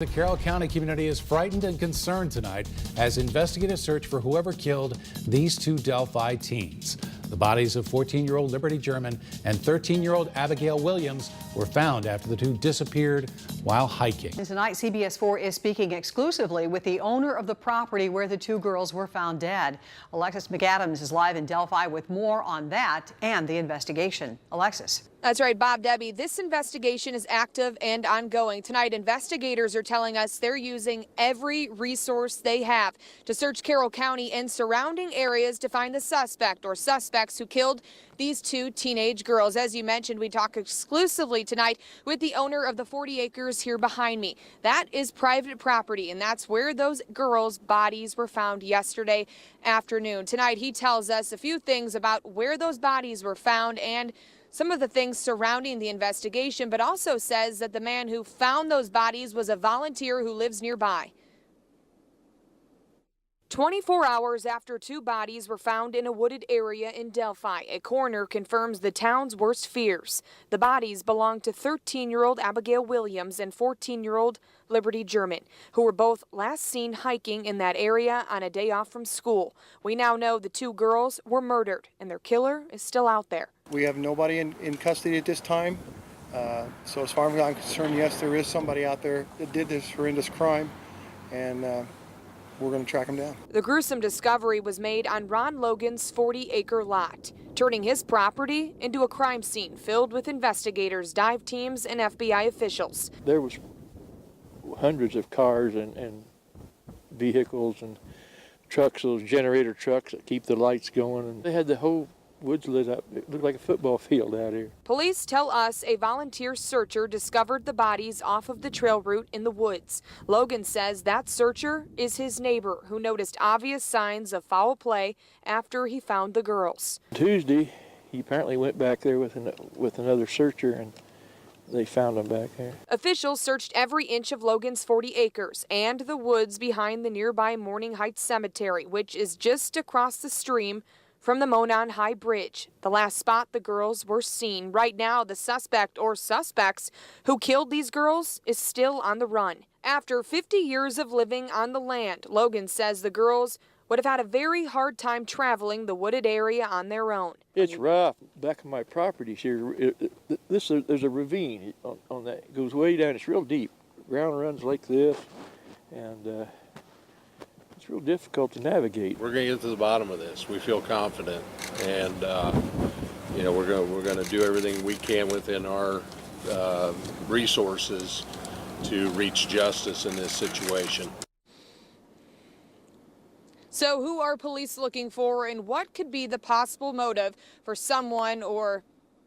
The Carroll County community is frightened and concerned tonight as investigators search for whoever killed these two Delphi teens. The bodies of 14-year-old Liberty German and 13-year-old Abigail Williams were found after the two disappeared while hiking. Tonight, CBS 4 is speaking exclusively with the owner of the property where the two girls were found dead. Alexis McAdams is live in Delphi with more on that and the investigation. Alexis. That's right, Bob, Debbie. This investigation is active and ongoing. Tonight, investigators are telling us they're using every resource they have to search Carroll County and surrounding areas to find the suspect or suspects who killed these two teenage girls. As you mentioned, we talk exclusively tonight with the owner of the 40 acres here behind me. That is private property, and that's where those girls' bodies were found yesterday afternoon. Tonight, he tells us a few things about where those bodies were found and some of the things surrounding the investigation, but also says that the man who found those bodies was a volunteer who lives nearby. 24 hours after two bodies were found in a wooded area in Delphi, a coroner confirms the town's worst fears. The bodies belong to 13-year-old Abigail Williams and 14-year-old Liberty German, who were both last seen hiking in that area on a day off from school. We now know the two girls were murdered and their killer is still out there. We have nobody in custody at this time. So as far as I'm concerned, yes, there is somebody out there that did this horrendous crime, and we're going to track him down. The gruesome discovery was made on Ron Logan's 40-acre lot, turning his property into a crime scene filled with investigators, dive teams, and FBI officials. There was hundreds of cars and vehicles and trucks, those generator trucks that keep the lights going, and they had the whole woods lit up. It looked like a football field out here. Police tell us a volunteer searcher discovered the bodies off of the trail route in the woods. Logan says that searcher is his neighbor who noticed obvious signs of foul play after he found the girls. Tuesday, he apparently went back there with another searcher, and they found them back there. Officials searched every inch of Logan's 40 acres and the woods behind the nearby Morning Heights Cemetery, which is just across the stream from the Monon High Bridge, the last spot the girls were seen. Right now, the suspect or suspects who killed these girls is still on the run. After 50 years of living on the land, Logan says the girls would have had a very hard time traveling the wooded area on their own. It's rough. Back on my property here, there's a ravine on that. It goes way down. It's real deep. The ground runs like this, and it's real difficult to navigate. We're going to get to the bottom of this. We feel confident, and you know, we're going to do everything we can within our resources to reach justice in this situation. So who are police looking for, and what could be the possible motive for someone or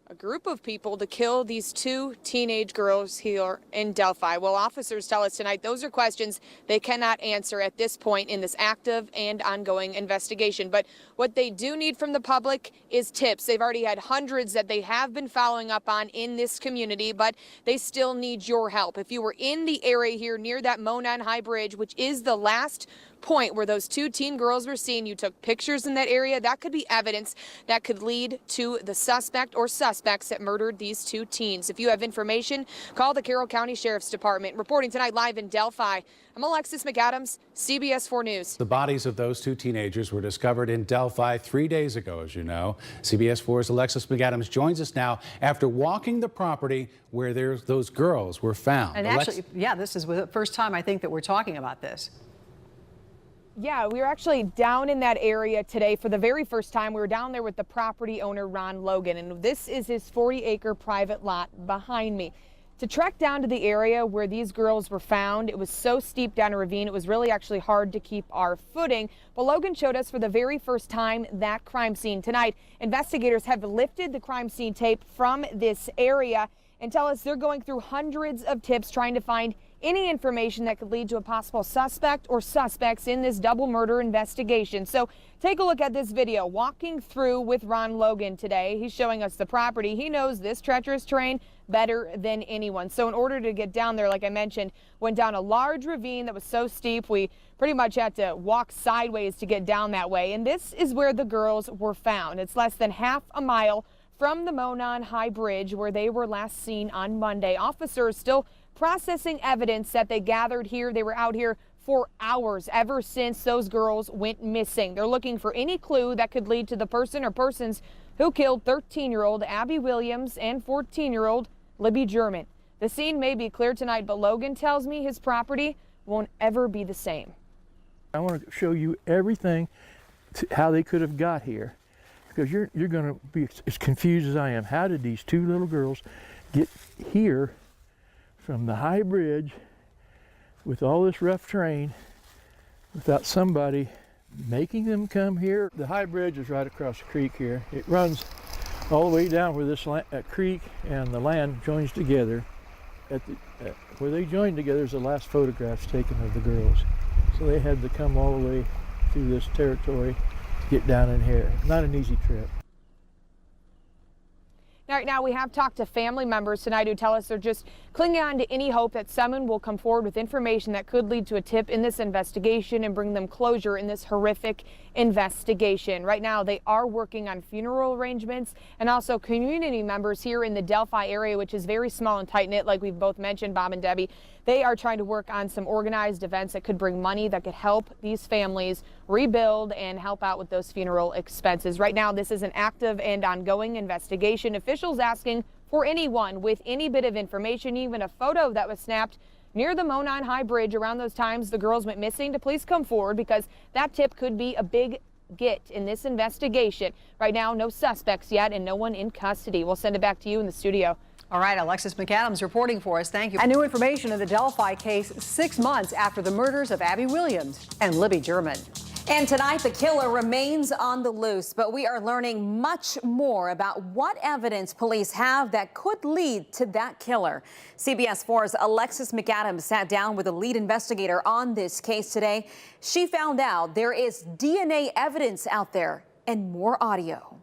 a group of people to kill these two teenage girls here in Delphi? Well, officers tell us tonight those are questions they cannot answer at this point in this active and ongoing investigation. But what they do need from the public is tips. They've already had hundreds that they have been following up on in this community, but they still need your help. If you were in the area here near that Monon High Bridge, which is the last point where those two teen girls were seen, you took pictures in that area, that could be evidence that could lead to the suspect or suspects that murdered these two teens. If you have information, call the Carroll County Sheriff's Department. Reporting tonight live in Delphi, I'm Alexis McAdams, CBS 4 News. The bodies of those two teenagers were discovered in Delphi 3 days ago, as you know. CBS 4's Alexis McAdams joins us now after walking the property where those girls were found. And actually, yeah, this is the first time I think that we're talking about this. Yeah, we were actually down in that area today for the very first time. We were down there with the property owner, Ron Logan, and this is his 40-acre private lot behind me. To trek down to the area where these girls were found, it was so steep down a ravine, it was really actually hard to keep our footing. But Logan showed us for the very first time that crime scene. Tonight, investigators have lifted the crime scene tape from this area and tell us they're going through hundreds of tips trying to find any information that could lead to a possible suspect or suspects in this double murder investigation. So take a look at this video walking through with Ron Logan today. He's showing us the property. He knows this treacherous terrain better than anyone. So in order to get down there, like I mentioned, went down a large ravine that was so steep we pretty much had to walk sideways to get down that way. And this is where the girls were found. It's less than half a mile from the Monon High Bridge where they were last seen on Monday. Officers still processing evidence that they gathered here. They were out here for hours ever since those girls went missing. They're looking for any clue that could lead to the person or persons who killed 13-year-old Abby Williams and 14-year-old Libby German. The scene may be clear tonight, but Logan tells me his property won't ever be the same. I want to show you everything, how they could have got here, because you're going to be as confused as I am. How did these two little girls get here from the high bridge with all this rough terrain without somebody making them come here? The high bridge is right across the creek here. It runs all the way down where this creek and the land joins together. Where they joined together is the last photographs taken of the girls. So they had to come all the way through this territory to get down in here. Not an easy trip. Right now, we have talked to family members tonight who tell us they're just clinging on to any hope that someone will come forward with information that could lead to a tip in this investigation and bring them closure in this horrific investigation. Right now, they are working on funeral arrangements, and also community members here in the Delphi area, which is very small and tight-knit, like we've both mentioned, Bob and Debbie. They are trying to work on some organized events that could bring money that could help these families rebuild and help out with those funeral expenses. Right now, this is an active and ongoing investigation. Officials asking for anyone with any bit of information, even a photo that was snapped near the Monon High Bridge around those times the girls went missing, to please come forward, because that tip could be a big get in this investigation. Right now, no suspects yet and no one in custody. We'll send it back to you in the studio. All right, Alexis McAdams reporting for us. Thank you. And new information in the Delphi case 6 months after the murders of Abby Williams and Libby German. And tonight, the killer remains on the loose, but we are learning much more about what evidence police have that could lead to that killer. CBS 4's Alexis McAdams sat down with the lead investigator on this case today. She found out there is DNA evidence out there and more audio.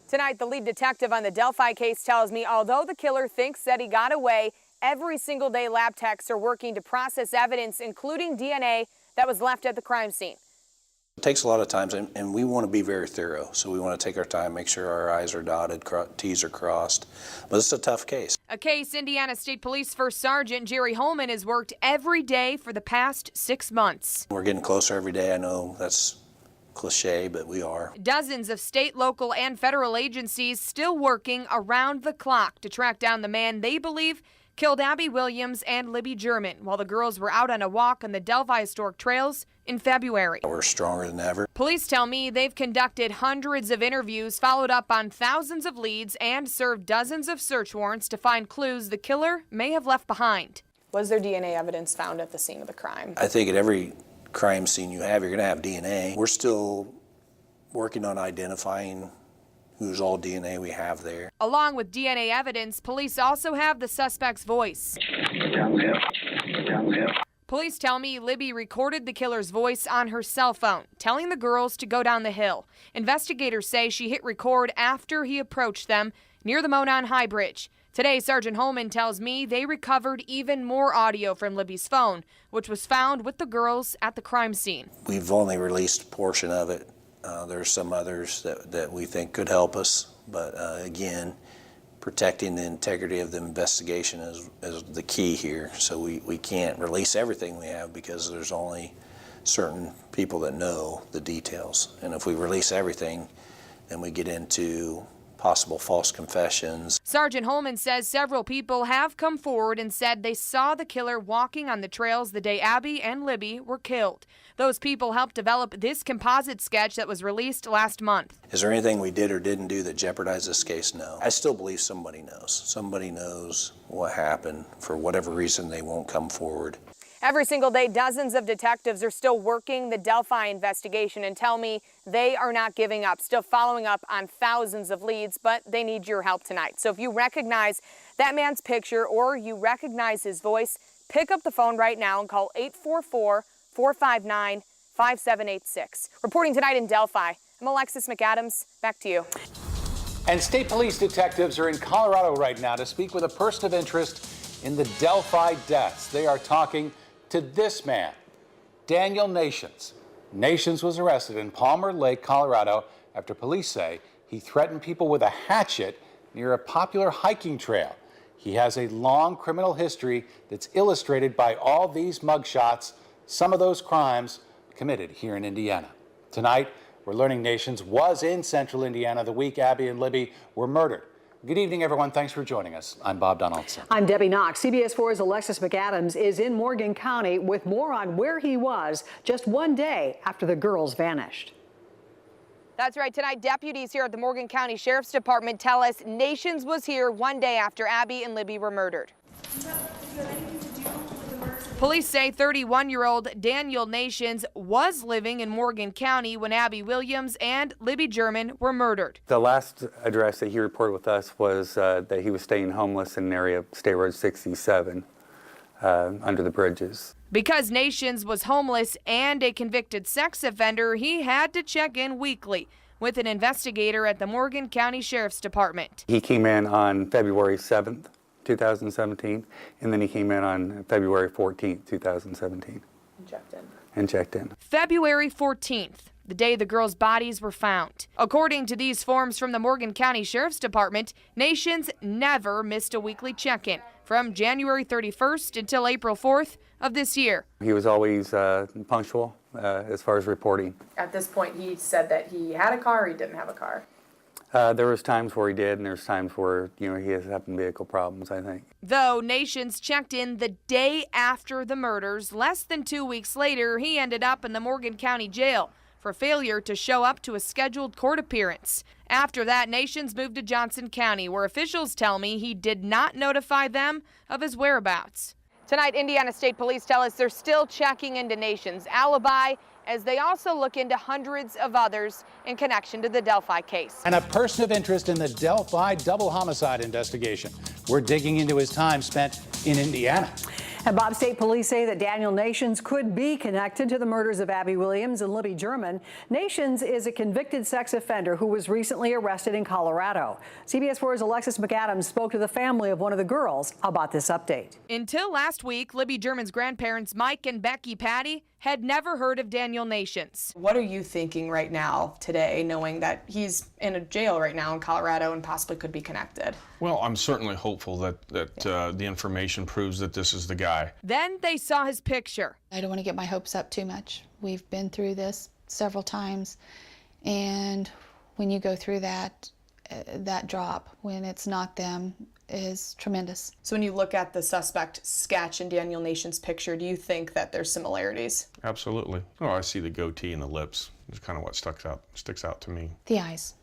Tonight, the lead detective on the Delphi case tells me although the killer thinks that he got away, every single day lab techs are working to process evidence, including DNA that was left at the crime scene. It takes a lot of time, and we want to be very thorough. So we want to take our time, make sure our I's are dotted, T's are crossed. But it's a tough case. A case Indiana State Police First Sergeant Jerry Holman has worked every day for the past 6 months. We're getting closer every day. I know that's cliche, but we are. Dozens of state, local, and federal agencies still working around the clock to track down the man they believe killed Abby Williams and Libby German while the girls were out on a walk on the Delphi Historic Trails in February. We're stronger than ever. Police tell me they've conducted hundreds of interviews, followed up on thousands of leads, and served dozens of search warrants to find clues the killer may have left behind. Was there DNA evidence found at the scene of the crime? I think at every crime scene you have, you're going to have DNA. We're still working on identifying whose all DNA we have there. Along with DNA evidence, police also have the suspect's voice. Police tell me Libby recorded the killer's voice on her cell phone, telling the girls to go down the hill. Investigators say she hit record after he approached them near the Monon High Bridge. Today, Sergeant Holman tells me they recovered even more audio from Libby's phone, which was found with the girls at the crime scene. We've only released a portion of it. There's some others that we think could help us, but again, protecting the integrity of the investigation is the key here. So we can't release everything we have because there's only certain people that know the details. And if we release everything, then we get into possible false confessions. Sergeant Holman says several people have come forward and said they saw the killer walking on the trails the day Abby and Libby were killed. Those people helped develop this composite sketch that was released last month. Is there anything we did or didn't do that jeopardized this case? No. I still believe somebody knows. Somebody knows what happened. For whatever reason, they won't come forward. Every single day, dozens of detectives are still working the Delphi investigation and tell me they are not giving up, still following up on thousands of leads, but they need your help tonight. So if you recognize that man's picture or you recognize his voice, pick up the phone right now and call 844-459-5786. Reporting tonight in Delphi, I'm Alexis McAdams. Back to you. And state police detectives are in Colorado right now to speak with a person of interest in the Delphi deaths. They are talking to this man, Daniel Nations. Nations was arrested in Palmer Lake, Colorado, after police say he threatened people with a hatchet near a popular hiking trail. He has a long criminal history that's illustrated by all these mugshots, some of those crimes committed here in Indiana. Tonight, we're learning Nations was in central Indiana the week Abby and Libby were murdered. Good evening, everyone. Thanks for joining us. I'm Bob Donaldson. I'm Debbie Knox. CBS 4's Alexis McAdams is in Morgan County with more on where he was just one day after the girls vanished. That's right. Tonight, deputies here at the Morgan County Sheriff's Department tell us Nations was here one day after Abby and Libby were murdered. Police say 31-year-old Daniel Nations was living in Morgan County when Abby Williams and Libby German were murdered. The last address that he reported with us was that he was staying homeless in an area of State Road 67 under the bridges. Because Nations was homeless and a convicted sex offender, he had to check in weekly with an investigator at the Morgan County Sheriff's Department. He came in on February 7th, 2017, and then he came in on February 14th, 2017. And checked in. February 14th, the day the girls' bodies were found. According to these forms from the Morgan County Sheriff's Department, Nations never missed a weekly check-in from January 31st until April 4th of this year. He was always punctual as far as reporting. At this point, he said that he had a car or he didn't have a car. There was times where he did, and there's times where, he has having vehicle problems, I think. Though Nations checked in the day after the murders, less than 2 weeks later, he ended up in the Morgan County Jail for failure to show up to a scheduled court appearance. After that, Nations moved to Johnson County, where officials tell me he did not notify them of his whereabouts. Tonight, Indiana State Police tell us they're still checking into Nations' alibi, as they also look into hundreds of others in connection to the Delphi case. And a person of interest in the Delphi double homicide investigation. We're digging into his time spent in Indiana. And Bob, State Police say that Daniel Nations could be connected to the murders of Abby Williams and Libby German. Nations is a convicted sex offender who was recently arrested in Colorado. CBS 4's Alexis McAdams spoke to the family of one of the girls about this update. Until last week, Libby German's grandparents, Mike and Becky Patty, had never heard of Daniel Nations. What are you thinking right now, today, knowing that he's in a jail right now in Colorado and possibly could be connected? Well, I'm certainly hopeful that the information proves that this is the guy. Then they saw his picture. I don't want to get my hopes up too much. We've been through this several times, and when you go through that drop, when it's not them, is tremendous. So when you look at the suspect sketch and Daniel Nations' picture, do you think that there's similarities? Absolutely. Oh, I see the goatee and the lips. It's kind of what sticks out to me. The eyes.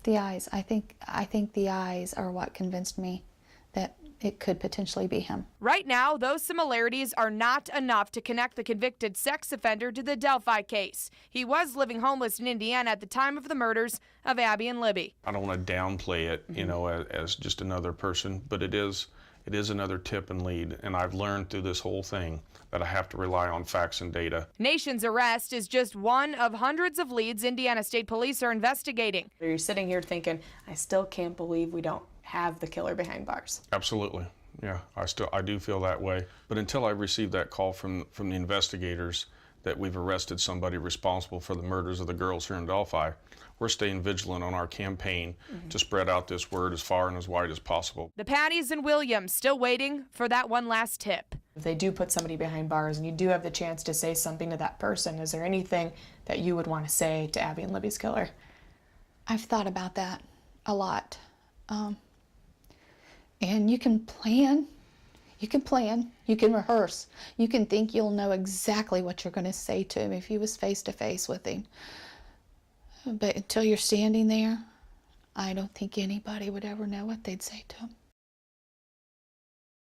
The eyes. I think the eyes are what convinced me that it could potentially be him. Right now, those similarities are not enough to connect the convicted sex offender to the Delphi case. He was living homeless in Indiana at the time of the murders of Abby and Libby. I don't want to downplay it, as just another person, but it is another tip and lead, and I've learned through this whole thing that I have to rely on facts and data. Nations' arrest is just one of hundreds of leads Indiana State Police are investigating. You're sitting here thinking, I still can't believe we don't have the killer behind bars. Absolutely. Yeah, I do feel that way. But until I receive that call from the investigators that we've arrested somebody responsible for the murders of the girls here in Delphi, we're staying vigilant on our campaign to spread out this word as far and as wide as possible. The Patties and Williams still waiting for that one last tip. If they do put somebody behind bars and you do have the chance to say something to that person, is there anything that you would want to say to Abby and Libby's killer? I've thought about that a lot. And you can plan, you can rehearse, you can think you'll know exactly what you're going to say to him if you was face to face with him. But until you're standing there, I don't think anybody would ever know what they'd say to him.